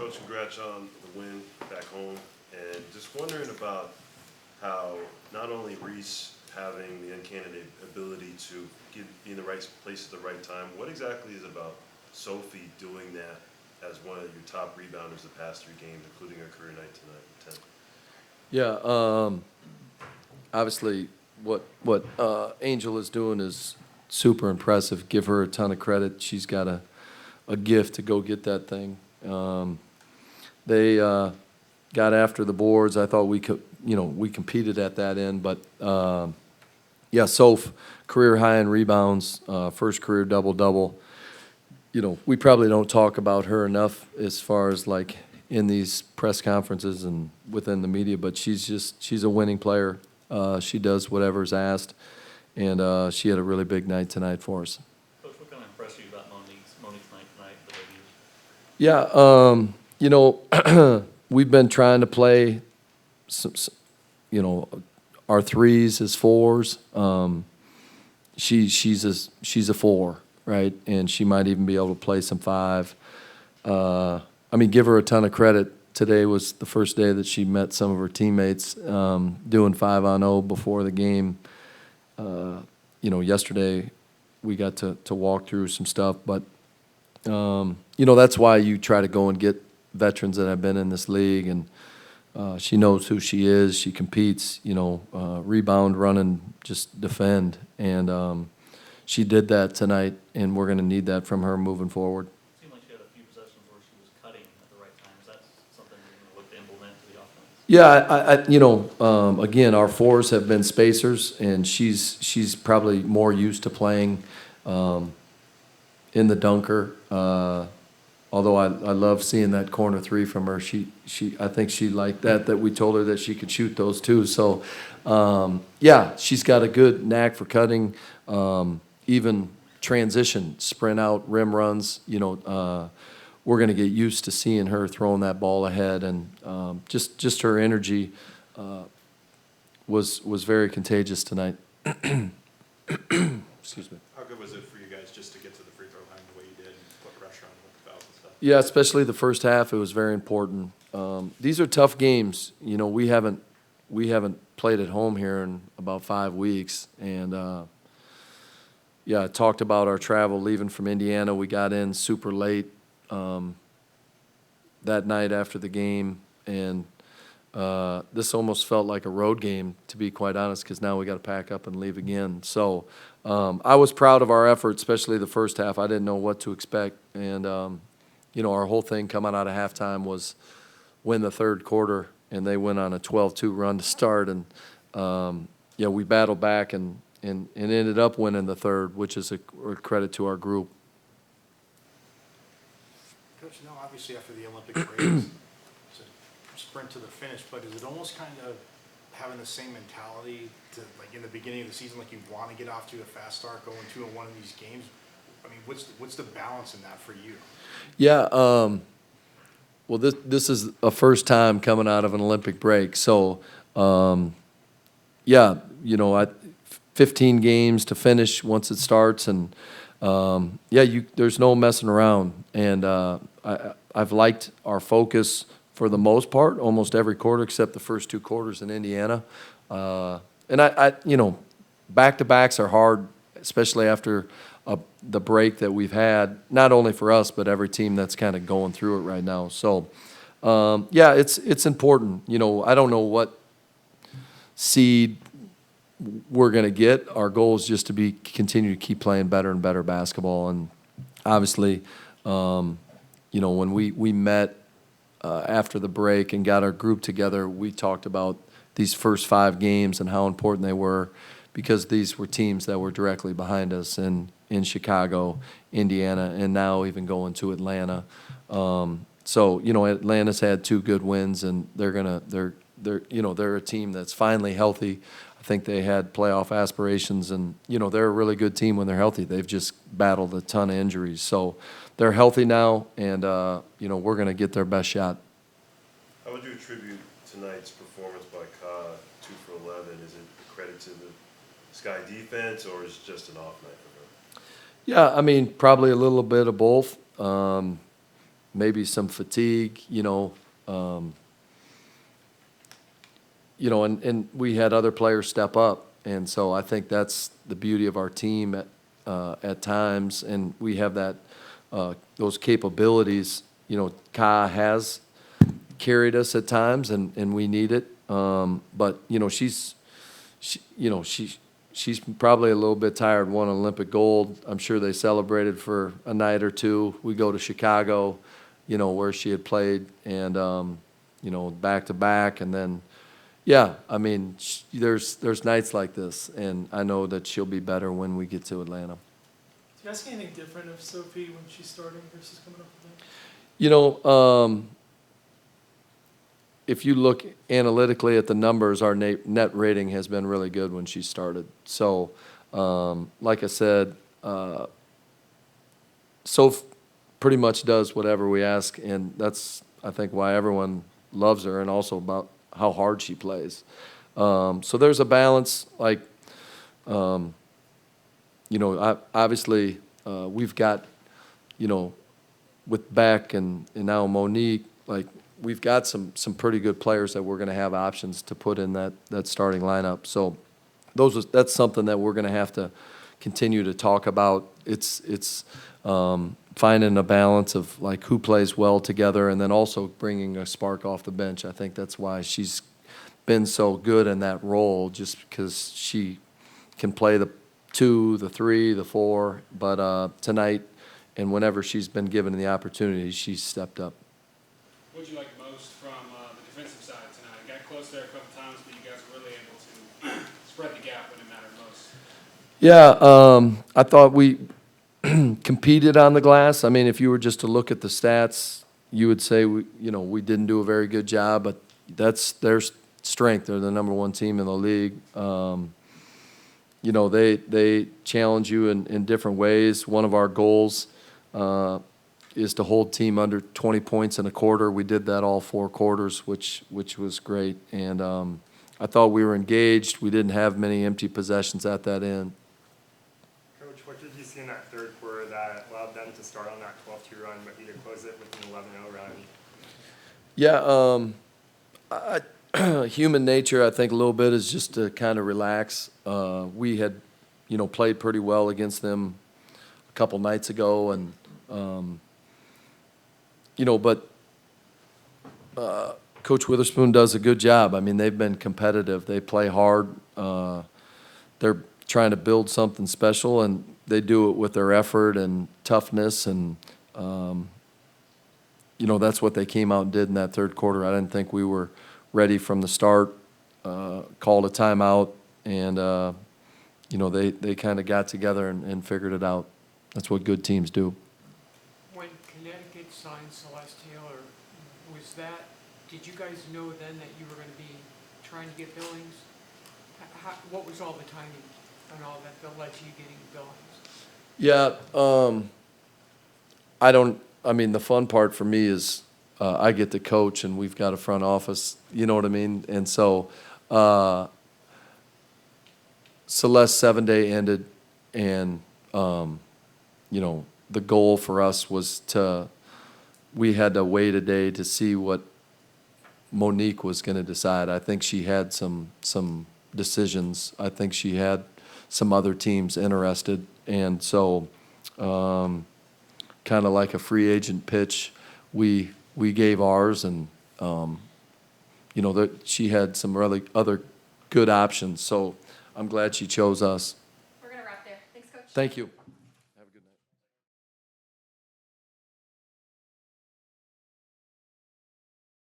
Coach, congrats on the win back home. And just wondering about how not only Reese having the uncanny ability to be in the right place at the right time, what exactly is about Sophie doing that as one of your top rebounders the past 3 games, including her career night tonight? Yeah, obviously what Angel is doing is super impressive. Give her a ton of credit. She's got a gift to go get that thing. They got after the boards. I thought we competed at that end, but yeah, Soph, career high in rebounds, first career double-double. We probably don't talk about her enough as far as like in these press conferences and within the media, but she's a winning player. She does whatever's asked, and she had a really big night tonight for us. Coach, what kind of impressed you about Monique's night tonight, the ladies? Yeah, we've been trying to play some, our threes as fours. She's a 4, right? And she might even be able to play some 5. Give her a ton of credit. Today was the first day that she met some of her teammates doing 5-on-0 before the game. Yesterday we got to walk through some stuff, but that's why you try to go and get veterans that have been in this league, and she knows who she is. She competes, rebound, run, and just defend, and she did that tonight, and we're going to need that from her moving forward. It seemed like she had a few possessions where she was cutting at the right time. Is that something you're going to look to implement to the offense? Yeah, again, our 4s have been spacers, and she's probably more used to playing in the dunker. Although I love seeing that corner 3 from her. I think she liked that we told her that she could shoot those too. So, yeah, she's got a good knack for cutting, even transition, sprint out, rim runs. We're going to get used to seeing her throwing that ball ahead, and just her energy was very contagious tonight. Excuse me. How good was it for you guys just to get to the free throw line the way you did and put pressure on with the fouls and stuff? Yeah, especially the first half, it was very important. These are tough games. We haven't played at home here in about 5 weeks, and yeah, I talked about our travel leaving from Indiana. We got in super late that night after the game, and this almost felt like a road game, to be quite honest, because now we got to pack up and leave again. So I was proud of our effort, especially the first half. I didn't know what to expect, and our whole thing coming out of halftime was win the third quarter, and they went on a 12-2 run to start, and we battled back and ended up winning the third, which is a credit to our group. Coach, obviously after the Olympic break, it's a sprint to the finish, but is it almost kind of having the same mentality to, like in the beginning of the season, like you want to get off to a fast start, going 2-1 in these games? What's the balance in that for you? Yeah, well, this is a first time coming out of an Olympic break, so 15 games to finish once it starts, and there's no messing around, and I've liked our focus for the most part, almost every quarter except the first 2 quarters in Indiana, and back-to-backs are hard, especially after the break that we've had, not only for us but every team that's kind of going through it right now. So it's important. I don't know what seed we're going to get. Our goal is just to continue to keep playing better and better basketball. And obviously, when we met after the break and got our group together, we talked about these first 5 games and how important they were, because these were teams that were directly behind us in Chicago, Indiana, and now even going to Atlanta. So Atlanta's had 2 good wins, and they're a team that's finally healthy. I think they had playoff aspirations, and they're a really good team when they're healthy. They've just battled a ton of injuries, so they're healthy now, and we're going to get their best shot. How would you attribute tonight's performance by Ka, 2 for 11? Is it a credit to the Sky defense, or is it just an off night for her? Yeah, probably a little bit of both. maybe some fatigue, and we had other players step up. And so I think that's the beauty of our team at times, and we have that, those capabilities. Ka has carried us at times, and we need it. But, she's probably a little bit tired, won Olympic gold. I'm sure they celebrated for a night or two. We go to Chicago, where she had played, and, back to back. And then, yeah, I mean, there's nights like this, and I know that she'll be better when we get to Atlanta. Do you guys see anything different of Sophie when she's starting versus coming up with that? If you look analytically at the numbers, our net rating has been really good when she started. So, like I said, Soph pretty much does whatever we ask, and that's, I think, why everyone loves her, and also about how hard she plays. So there's a balance, like, obviously, we've got, with Beck and now Monique, like, we've got some pretty good players that we're going to have options to put in that starting lineup. So that's something that we're going to have to continue to talk about. It's finding a balance of, like, who plays well together, and then also bringing a spark off the bench. I think that's why she's been so good in that role, just because she can play the 2, the 3, the 4. But tonight, and whenever she's been given the opportunity, she's stepped up. What did you like most from the defensive side tonight? It got close there a couple times, but you guys were really able to spread the gap when it mattered most. Yeah, I thought we competed on the glass. I mean, if you were just to look at the stats, you would say we didn't do a very good job, but that's their strength. They're the number 1 team in the league. They challenge you in different ways. One of our goals is to hold team under 20 points in a quarter. We did that all 4 quarters, which was great. And I thought we were engaged. We didn't have many empty possessions at that end. Coach, what did you see in that third quarter that allowed them to start on that 12-2 run, but either close it with an 11-0 run? Yeah, human nature, I think, a little bit is just to kind of relax. We had, played pretty well against them a couple nights ago, and but Coach Witherspoon does a good job. I mean, they've been competitive. They play hard. They're trying to build something special, and they do it with their effort and toughness, and that's what they came out and did in that third quarter. I didn't think we were ready from the start. Called a timeout, and they kind of got together and figured it out. That's what good teams do. When Connecticut signed Celestial, or was that, did you guys know then that you were going to be trying to get Billings? What was all the timing and all that led to you getting Billings? Yeah, the fun part for me is I get to coach, and we've got a front office, you know what I mean? And so Celeste's 7-day ended, and the goal for us was we had to wait a day to see what Monique was going to decide. I think she had some decisions. I think she had some other teams interested, and so kind of like a free agent pitch, we gave ours, and she had some really other good options. So I'm glad she chose us. We're gonna wrap there. Thanks, Coach. Thank you.